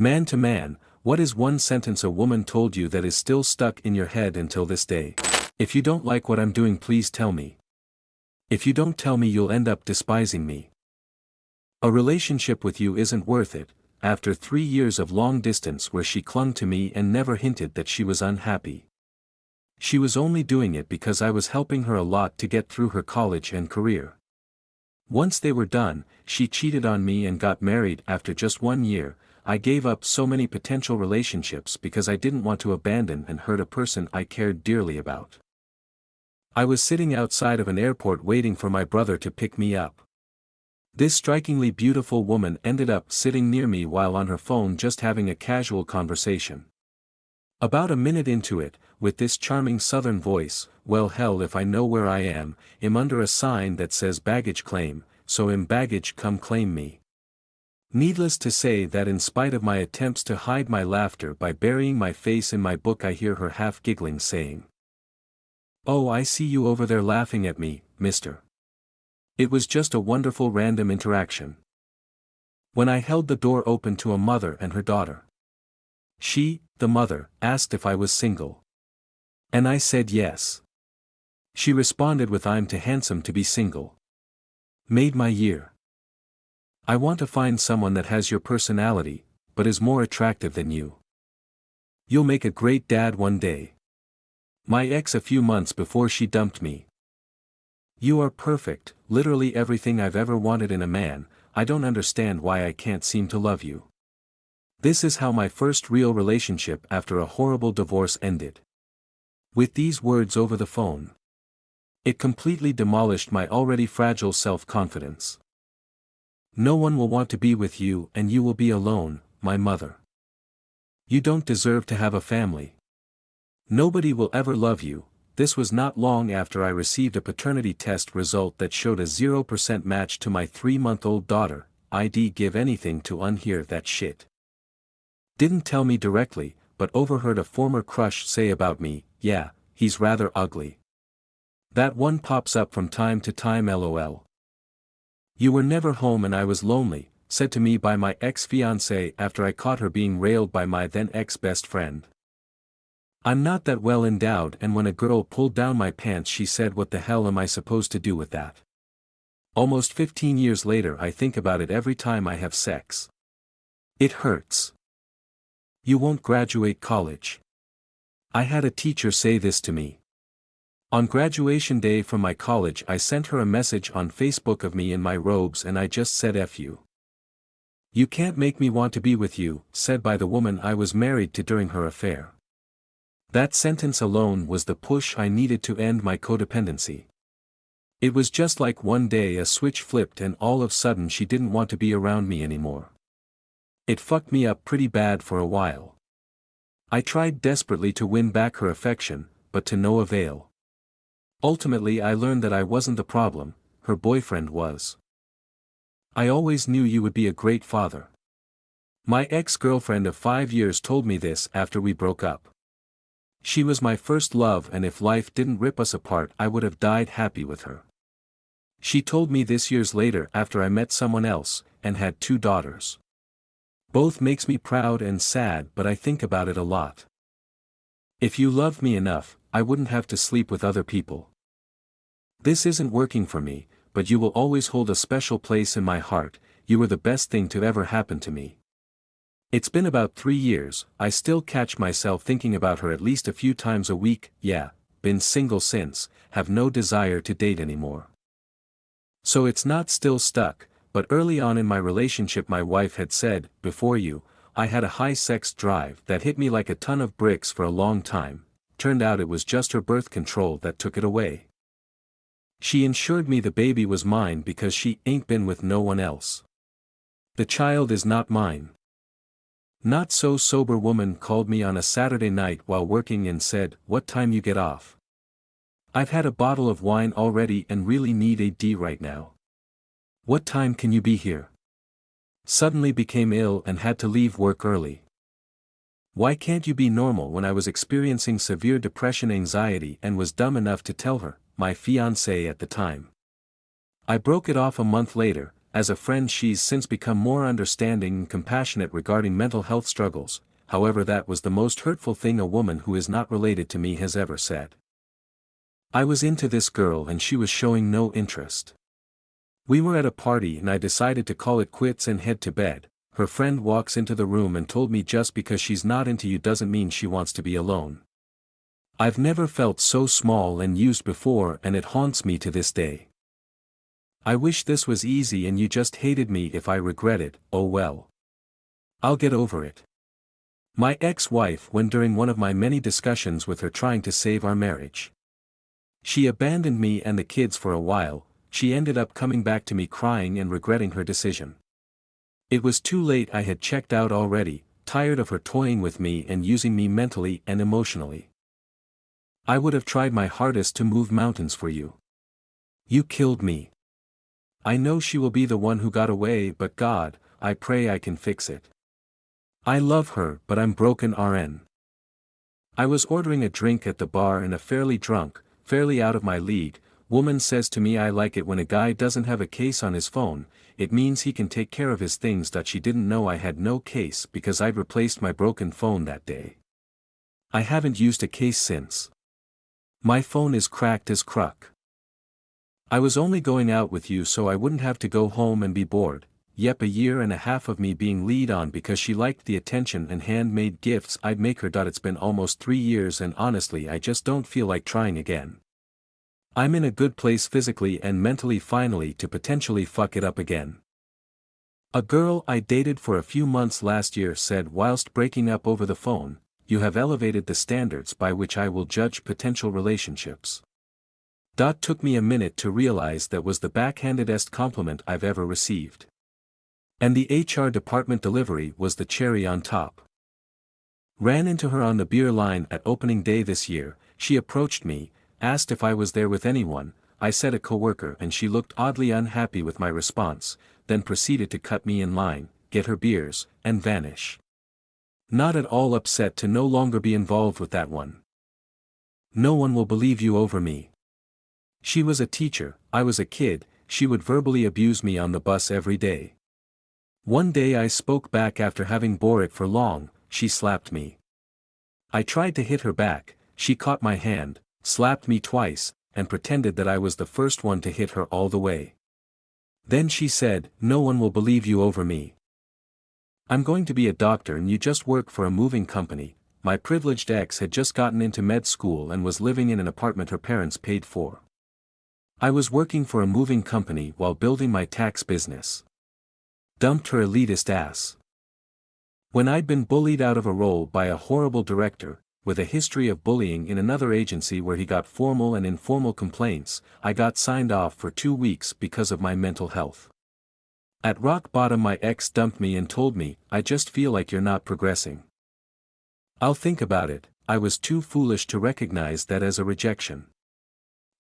Man to man, what is one sentence a woman told you that is still stuck in your head until this day? If you don't like what I'm doing, please tell me. If you don't tell me, you'll end up despising me. A relationship with you isn't worth it. After 3 years of long distance where she clung to me and never hinted that she was unhappy. She was only doing it because I was helping her a lot to get through her college and career. Once they were done, she cheated on me and got married after just 1 year. I gave up so many potential relationships because I didn't want to abandon and hurt a person I cared dearly about. I was sitting outside of an airport waiting for my brother to pick me up. This strikingly beautiful woman ended up sitting near me while on her phone just having a casual conversation. About a minute into it, with this charming southern voice, "Well, hell if I know where I am, I'm under a sign that says baggage claim, so baggage come claim me." Needless to say that in spite of my attempts to hide my laughter by burying my face in my book, I hear her half giggling saying, "Oh, I see you over there laughing at me, mister." It was just a wonderful random interaction. When I held the door open to a mother and her daughter. She, the mother, asked if I was single. And I said yes. She responded with, "I'm too handsome to be single." Made my year. I want to find someone that has your personality, but is more attractive than you. You'll make a great dad one day. My ex a few months before she dumped me. You are perfect, literally everything I've ever wanted in a man. I don't understand why I can't seem to love you. This is how my first real relationship after a horrible divorce ended. With these words over the phone. It completely demolished my already fragile self-confidence. No one will want to be with you and you will be alone, my mother. You don't deserve to have a family. Nobody will ever love you. This was not long after I received a paternity test result that showed a 0% match to my 3-month-old daughter. I'd give anything to unhear that shit. Didn't tell me directly, but overheard a former crush say about me, "Yeah, he's rather ugly." That one pops up from time to time, lol. You were never home and I was lonely, said to me by my ex-fiancée after I caught her being railed by my then ex-best friend. I'm not that well endowed, and when a girl pulled down my pants she said, "What the hell am I supposed to do with that?" Almost 15 years later I think about it every time I have sex. It hurts. You won't graduate college. I had a teacher say this to me. On graduation day from my college I sent her a message on Facebook of me in my robes and I just said, "F you. You can't make me want to be with you," said by the woman I was married to during her affair. That sentence alone was the push I needed to end my codependency. It was just like one day a switch flipped and all of a sudden she didn't want to be around me anymore. It fucked me up pretty bad for a while. I tried desperately to win back her affection, but to no avail. Ultimately I learned that I wasn't the problem, her boyfriend was. I always knew you would be a great father. My ex-girlfriend of 5 years told me this after we broke up. She was my first love and if life didn't rip us apart I would have died happy with her. She told me this years later after I met someone else, and had 2 daughters. Both makes me proud and sad, but I think about it a lot. If you loved me enough, I wouldn't have to sleep with other people. This isn't working for me, but you will always hold a special place in my heart. You were the best thing to ever happen to me. It's been about 3 years, I still catch myself thinking about her at least a few times a week. Yeah, been single since, have no desire to date anymore. So it's not still stuck, but early on in my relationship my wife had said, "Before you, I had a high sex drive that hit me like a ton of bricks for a long time." Turned out it was just her birth control that took it away. She ensured me the baby was mine because she ain't been with no one else. The child is not mine. Not so sober woman called me on a Saturday night while working and said, "What time you get off? I've had a bottle of wine already and really need a D right now. What time can you be here?" Suddenly became ill and had to leave work early. Why can't you be normal? When I was experiencing severe depression anxiety and was dumb enough to tell her, my fiancée at the time. I broke it off a month later, As a friend she's since become more understanding and compassionate regarding mental health struggles. However, that was the most hurtful thing a woman who is not related to me has ever said. I was into this girl and she was showing no interest. We were at a party and I decided to call it quits and head to bed. Her friend walks into the room and told me just because she's not into you doesn't mean she wants to be alone. I've never felt so small and used before and it haunts me to this day. I wish this was easy and you just hated me. If I regret it, oh well. I'll get over it. My ex-wife, when during one of my many discussions with her trying to save our marriage. She abandoned me and the kids for a while. She ended up coming back to me crying and regretting her decision. It was too late. I had checked out already, tired of her toying with me and using me mentally and emotionally. I would have tried my hardest to move mountains for you. You killed me. I know she will be the one who got away, but God, I pray I can fix it. I love her, but I'm broken. RN. I was ordering a drink at the bar and a fairly drunk, fairly out of my league, woman says to me, I like it when a guy doesn't have a case on his phone, it means he can take care of his things. She didn't know I had no case because I'd replaced my broken phone that day. I haven't used a case since. My phone is cracked as cruck. I was only going out with you so I wouldn't have to go home and be bored. Yep, a year and a half of me being lead on because she liked the attention and handmade gifts I'd make her. It's been almost 3 years and honestly I just don't feel like trying again. I'm in a good place physically and mentally finally to potentially fuck it up again. A girl I dated for a few months last year said whilst breaking up over the phone, you have elevated the standards by which I will judge potential relationships. Took me a minute to realize that was the backhandedest compliment I've ever received. And the HR department delivery was the cherry on top. Ran into her on the beer line at opening day this year. She approached me, asked if I was there with anyone. I said a coworker and she looked oddly unhappy with my response, then proceeded to cut me in line, get her beers, and vanish. Not at all upset to no longer be involved with that one. No one will believe you over me. She was a teacher, I was a kid, she would verbally abuse me on the bus every day. One day I spoke back after having bore it for long, she slapped me. I tried to hit her back, she caught my hand, slapped me twice, and pretended that I was the first one to hit her all the way. Then she said, no one will believe you over me. I'm going to be a doctor and you just work for a moving company. My privileged ex had just gotten into med school and was living in an apartment her parents paid for. I was working for a moving company while building my tax business. Dumped her elitist ass. When I'd been bullied out of a role by a horrible director, with a history of bullying in another agency where he got formal and informal complaints, I got signed off for 2 weeks because of my mental health. At rock bottom my ex dumped me and told me, I just feel like you're not progressing. I'll think about it. I was too foolish to recognize that as a rejection.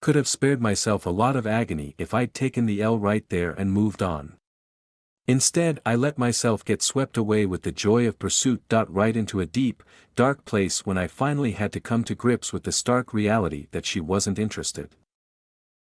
Could have spared myself a lot of agony if I'd taken the L right there and moved on. Instead, I let myself get swept away with the joy of pursuit. Right into a deep, dark place when I finally had to come to grips with the stark reality that she wasn't interested.